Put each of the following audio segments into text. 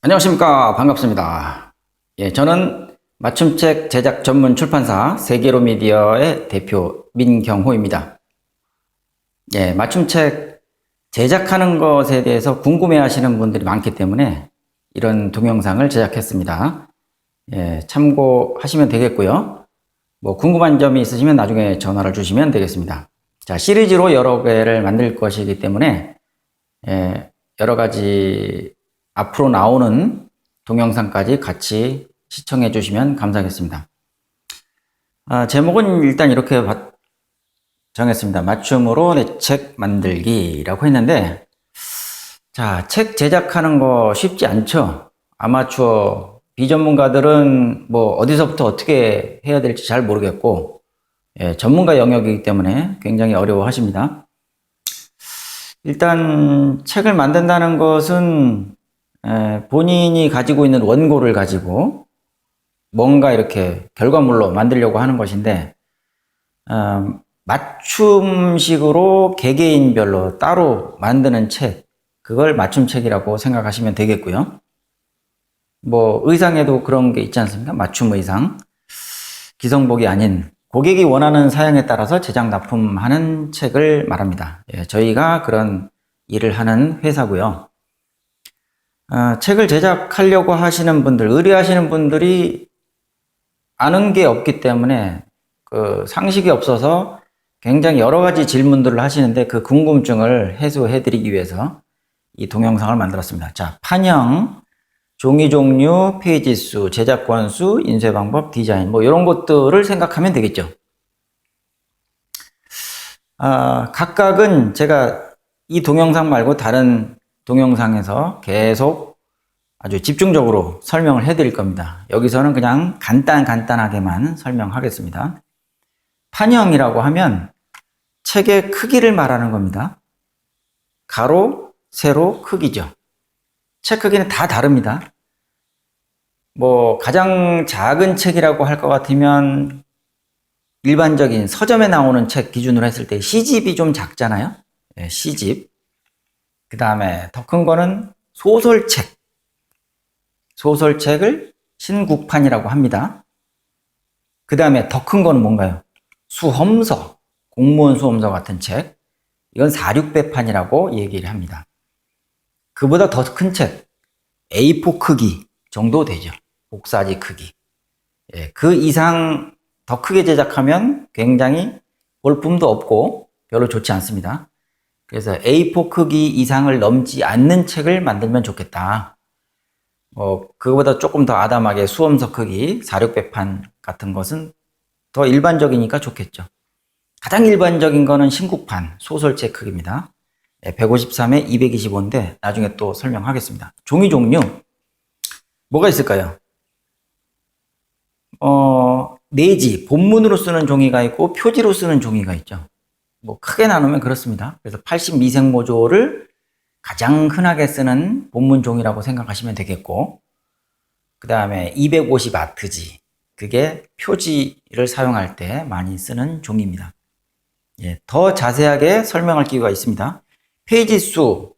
안녕하십니까. 반갑습니다. 저는 맞춤책 제작 전문 출판사 세계로 미디어의 대표 민경호입니다. 맞춤책 제작하는 것에 대해서 궁금해 하시는 분들이 많기 때문에 이런 동영상을 제작했습니다. 참고하시면 되겠고요. 궁금한 점이 있으시면 나중에 전화를 주시면 되겠습니다. 자, 시리즈로 여러 개를 만들 것이기 때문에 여러 가지 앞으로 나오는 동영상까지 같이 시청해 주시면 감사하겠습니다. 제목은 일단 이렇게 정했습니다. 맞춤으로 내 책 만들기라고 했는데, 자, 책 제작하는 거 쉽지 않죠? 아마추어 비전문가들은 어디서부터 어떻게 해야 될지 잘 모르겠고, 전문가 영역이기 때문에 굉장히 어려워하십니다. 일단 책을 만든다는 것은 본인이 가지고 있는 원고를 가지고 뭔가 이렇게 결과물로 만들려고 하는 것인데, 맞춤식으로 개개인별로 따로 만드는 책, 그걸 맞춤책이라고 생각하시면 되겠고요. 의상에도 그런 게 있지 않습니까? 맞춤 의상. 기성복이 아닌 고객이 원하는 사양에 따라서 제작 납품하는 책을 말합니다. 저희가 그런 일을 하는 회사고요. 책을 제작하려고 하시는 분들, 의뢰하시는 분들이 아는 게 없기 때문에 상식이 없어서 굉장히 여러 가지 질문들을 하시는데 그 궁금증을 해소해 드리기 위해서 이 동영상을 만들었습니다. 자, 판형, 종이 종류, 페이지 수, 제작 권수, 인쇄 방법, 디자인 이런 것들을 생각하면 되겠죠. 각각은 제가 이 동영상 말고 다른 동영상에서 계속 아주 집중적으로 설명을 해 드릴 겁니다. 여기서는 그냥 간단하게만 설명하겠습니다. 판형이라고 하면 책의 크기를 말하는 겁니다. 가로, 세로 크기죠. 책 크기는 다 다릅니다. 가장 작은 책이라고 할 것 같으면 일반적인 서점에 나오는 책 기준으로 했을 때 시집이 좀 작잖아요. 시집. 그 다음에 더 큰 거는 소설책. 소설책을 신국판이라고 합니다. 그 다음에 더 큰 거는 뭔가요? 수험서, 공무원 수험서 같은 책. 이건 4,600판이라고 얘기를 합니다. 그보다 더 큰 책, A4 크기 정도 되죠. 복사지 크기. 그 이상 더 크게 제작하면 굉장히 볼품도 없고 별로 좋지 않습니다. 그래서 A4 크기 이상을 넘지 않는 책을 만들면 좋겠다. 그거보다 조금 더 아담하게 수험서 크기 4,600판 같은 것은 더 일반적이니까 좋겠죠. 가장 일반적인 거는 신국판 소설책 크기입니다. 153에 225인데 나중에 또 설명하겠습니다. 종이 종류 뭐가 있을까요? 내지 본문으로 쓰는 종이가 있고 표지로 쓰는 종이가 있죠. 크게 나누면 그렇습니다. 그래서 80미생 모조를 가장 흔하게 쓰는 본문 종이라고 생각하시면 되겠고, 그 다음에 250 아트지, 그게 표지를 사용할 때 많이 쓰는 종이입니다. 더 자세하게 설명할 기회가 있습니다. 페이지 수,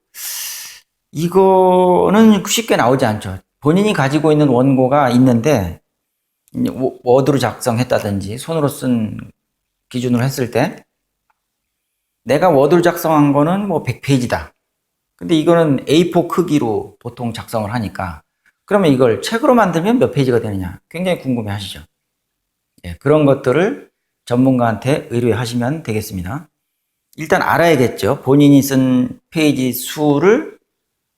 이거는 쉽게 나오지 않죠. 본인이 가지고 있는 원고가 있는데 워드로 작성했다든지 손으로 쓴 기준으로 했을 때 내가 워드로 작성한 거는 100페이지다. 근데 이거는 A4 크기로 보통 작성을 하니까 그러면 이걸 책으로 만들면 몇 페이지가 되느냐 굉장히 궁금해 하시죠. 그런 것들을 전문가한테 의뢰하시면 되겠습니다. 일단 알아야겠죠. 본인이 쓴 페이지 수를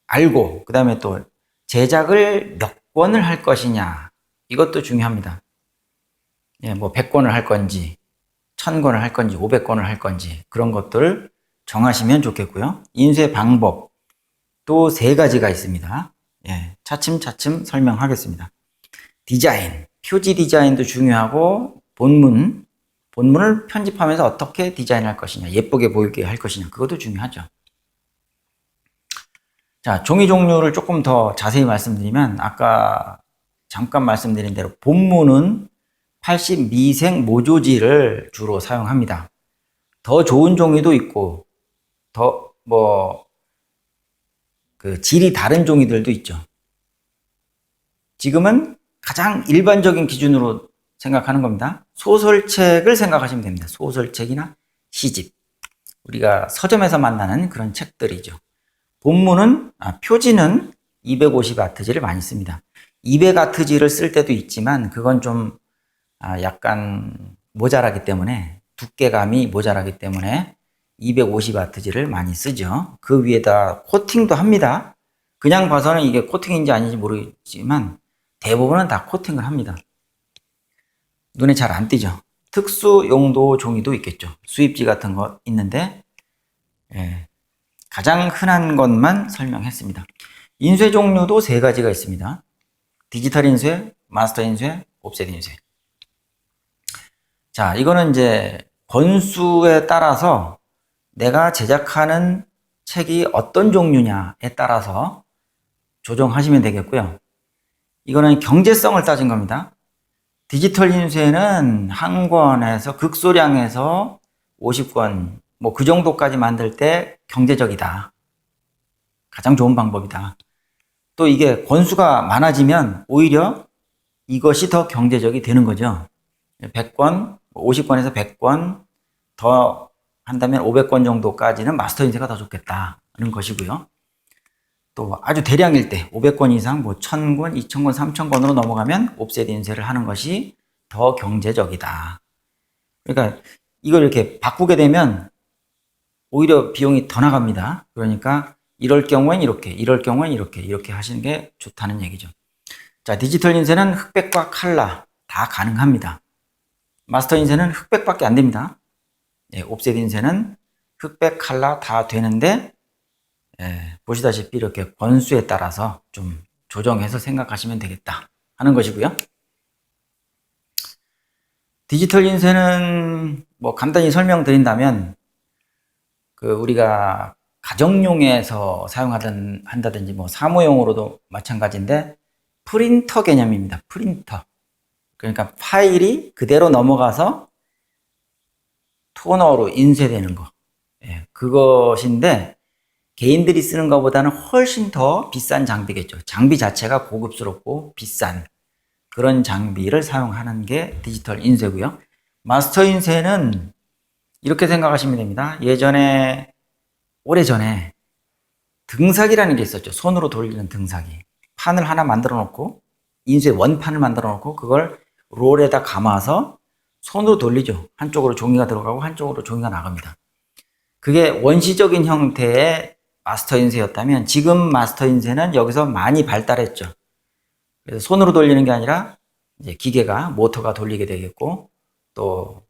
알고 그 다음에 또 제작을 몇 권을 할 것이냐 이것도 중요합니다. 100권을 할 건지 1000권을 할 건지 500권을 할 건지 그런 것들을 정하시면 좋겠고요. 인쇄 방법 또 3가지가 있습니다. 차츰차츰 설명하겠습니다. 디자인, 표지 디자인도 중요하고 본문을 편집하면서 어떻게 디자인할 것이냐, 예쁘게 보이게 할 것이냐 그것도 중요하죠. 자, 종이 종류를 조금 더 자세히 말씀드리면 아까 잠깐 말씀드린 대로 본문은 80미생 모조지를 주로 사용합니다. 더 좋은 종이도 있고 더 질이 다른 종이들도 있죠. 지금은 가장 일반적인 기준으로 생각하는 겁니다. 소설책을 생각하시면 됩니다. 소설책이나 시집. 우리가 서점에서 만나는 그런 책들이죠. 본문은, 표지는 250와트지를 많이 씁니다. 200와트지를 쓸 때도 있지만 그건 좀 약간 모자라기 때문에, 두께감이 모자라기 때문에 250와트지를 많이 쓰죠. 그 위에다 코팅도 합니다. 그냥 봐서는 이게 코팅인지 아닌지 모르겠지만 대부분은 다 코팅을 합니다. 눈에 잘 안 띄죠. 특수 용도 종이도 있겠죠. 수입지 같은 거 있는데, 가장 흔한 것만 설명했습니다. 인쇄 종류도 세 가지가 있습니다. 디지털 인쇄, 마스터 인쇄, 옵셋 인쇄. 자, 이거는 이제 권수에 따라서 내가 제작하는 책이 어떤 종류냐에 따라서 조정하시면 되겠고요. 이거는 경제성을 따진 겁니다. 디지털 인쇄는 한 권에서 극소량에서 50권, 뭐 그 정도까지 만들 때 경제적이다. 가장 좋은 방법이다. 또 이게 권수가 많아지면 오히려 이것이 더 경제적이 되는 거죠. 100권, 50권에서 100권 더 한다면 500권 정도까지는 마스터 인쇄가 더 좋겠다는 것이고요. 또 아주 대량일 때 500권 이상, 뭐 1000권, 2000권, 3000권으로 넘어가면 옵셋 인쇄를 하는 것이 더 경제적이다. 그러니까 이걸 이렇게 바꾸게 되면 오히려 비용이 더 나갑니다. 그러니까 이럴 경우엔 이렇게, 이럴 경우엔 이렇게 하시는 게 좋다는 얘기죠. 자, 디지털 인쇄는 흑백과 칼라 다 가능합니다. 마스터 인쇄는 흑백밖에 안 됩니다. 옵셋 인쇄는 흑백, 칼라 다 되는데, 보시다시피 이렇게 권수에 따라서 좀 조정해서 생각하시면 되겠다 하는 것이고요. 디지털 인쇄는 뭐 간단히 설명드린다면, 우리가 가정용에서 한다든지 뭐 사무용으로도 마찬가지인데 프린터 개념입니다. 프린터. 그러니까 파일이 그대로 넘어가서 토너로 인쇄되는 거. 그것인데 개인들이 쓰는 것보다는 훨씬 더 비싼 장비겠죠. 장비 자체가 고급스럽고 비싼 그런 장비를 사용하는 게 디지털 인쇄고요. 마스터 인쇄는 이렇게 생각하시면 됩니다. 오래전에 등사기라는 게 있었죠. 손으로 돌리는 등사기. 판을 하나 만들어 놓고, 인쇄 원판을 만들어 놓고, 그걸 롤에다 감아서 손으로 돌리죠. 한쪽으로 종이가 들어가고 한쪽으로 종이가 나갑니다. 그게 원시적인 형태의 마스터 인쇄였다면 지금 마스터 인쇄는 여기서 많이 발달했죠. 그래서 손으로 돌리는 게 아니라 이제 기계가, 모터가 돌리게 되겠고, 또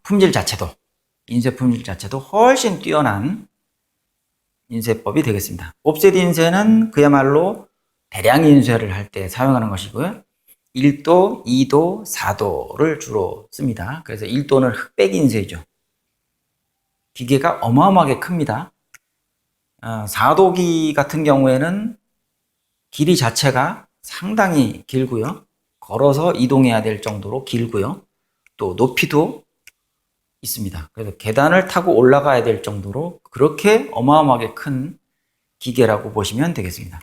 품질 자체도, 인쇄 품질 자체도 훨씬 뛰어난 인쇄법이 되겠습니다. 옵셋 인쇄는 그야말로 대량 인쇄를 할 때 사용하는 것이고요. 1도, 2도, 4도를 주로 씁니다. 그래서 1도는 흑백 인쇄죠. 기계가 어마어마하게 큽니다. 4도기 같은 경우에는 길이 자체가 상당히 길고요. 걸어서 이동해야 될 정도로 길고요. 또 높이도 있습니다. 그래서 계단을 타고 올라가야 될 정도로 그렇게 어마어마하게 큰 기계라고 보시면 되겠습니다.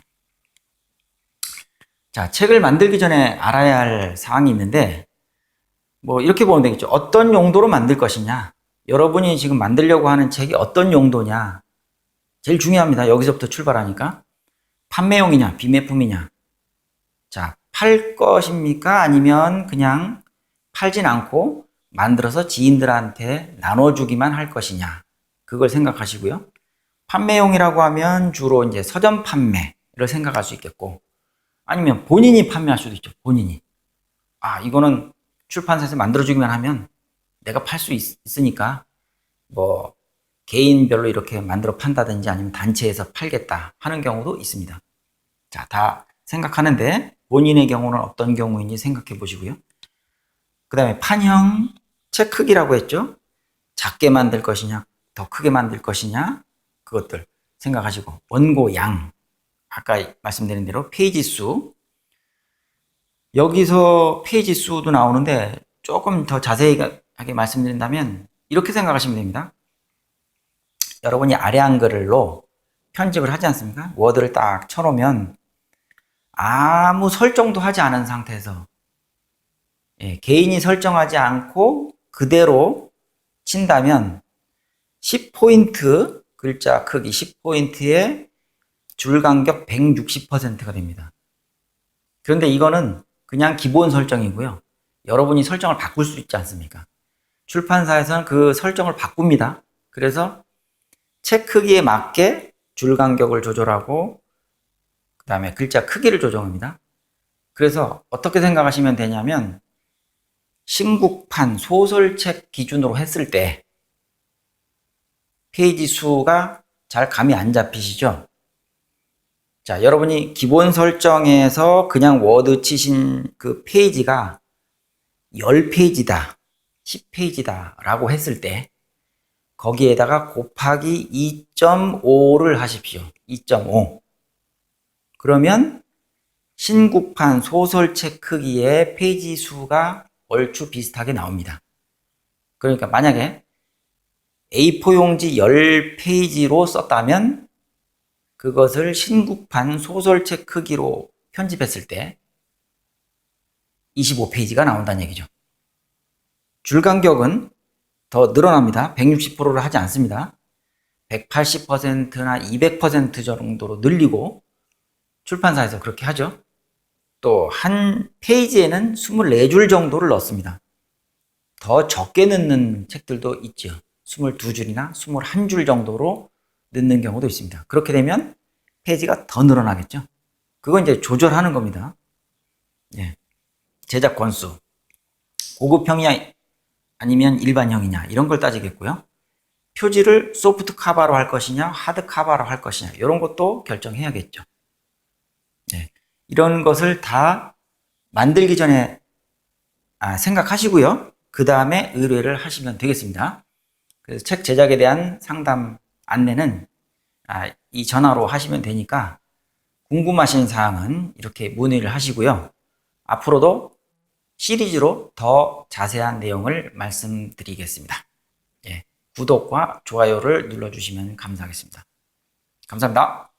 자, 책을 만들기 전에 알아야 할 사항이 있는데, 뭐 이렇게 보면 되겠죠. 어떤 용도로 만들 것이냐, 여러분이 지금 만들려고 하는 책이 어떤 용도냐, 제일 중요합니다. 여기서부터 출발하니까. 판매용이냐 비매품이냐. 자, 팔 것입니까? 아니면 그냥 팔진 않고 만들어서 지인들한테 나눠주기만 할 것이냐, 그걸 생각하시고요. 판매용이라고 하면 주로 이제 서점 판매를 생각할 수 있겠고, 아니면 본인이 판매할 수도 있죠. 본인이. 이거는 출판사에서 만들어주기만 하면 내가 팔 수 있으니까 뭐 개인별로 이렇게 만들어 판다든지 아니면 단체에서 팔겠다 하는 경우도 있습니다. 자, 다 생각하는데 본인의 경우는 어떤 경우인지 생각해 보시고요. 그 다음에 판형, 책 크기라고 했죠. 작게 만들 것이냐, 더 크게 만들 것이냐, 그것들 생각하시고, 원고 양, 아까 말씀드린 대로 페이지 수, 여기서 페이지 수도 나오는데 조금 더 자세하게 말씀드린다면 이렇게 생각하시면 됩니다. 여러분이 아래 한글로 편집을 하지 않습니까? 워드를 딱 쳐놓으면 아무 설정도 하지 않은 상태에서 개인이 설정하지 않고 그대로 친다면 10포인트 글자 크기 10포인트에 줄 간격 160%가 됩니다. 그런데 이거는 그냥 기본 설정이고요. 여러분이 설정을 바꿀 수 있지 않습니까? 출판사에서는 그 설정을 바꿉니다. 그래서 책 크기에 맞게 줄 간격을 조절하고 그 다음에 글자 크기를 조정합니다. 그래서 어떻게 생각하시면 되냐면 신국판 소설책 기준으로 했을 때 페이지 수가 잘 감이 안 잡히시죠? 자, 여러분이 기본 설정에서 그냥 워드 치신 그 페이지가 10페이지다, 10페이지다 라고 했을 때 거기에다가 곱하기 2.5를 하십시오. 2.5. 그러면 신국판 소설책 크기의 페이지 수가 얼추 비슷하게 나옵니다. 그러니까 만약에 A4 용지 10페이지로 썼다면 그것을 신국판 소설책 크기로 편집했을 때 25페이지가 나온다는 얘기죠. 줄 간격은 더 늘어납니다. 160%를 하지 않습니다. 180%나 200% 정도로 늘리고 출판사에서 그렇게 하죠. 또 한 페이지에는 24줄 정도를 넣습니다. 더 적게 넣는 책들도 있죠. 22줄이나 21줄 정도로 넣는 경우도 있습니다. 그렇게 되면 페이지가 더 늘어나겠죠. 그건 이제 조절하는 겁니다. 제작 권수, 고급형이냐 아니면 일반형이냐 이런 걸 따지겠고요. 표지를 소프트 카바로 할 것이냐 하드 카바로 할 것이냐 이런 것도 결정해야겠죠. 이런 것을 다 만들기 전에 생각하시고요. 그 다음에 의뢰를 하시면 되겠습니다. 그래서 책 제작에 대한 상담 안내는 이 전화로 하시면 되니까 궁금하신 사항은 이렇게 문의를 하시고요. 앞으로도 시리즈로 더 자세한 내용을 말씀드리겠습니다. 구독과 좋아요를 눌러주시면 감사하겠습니다. 감사합니다.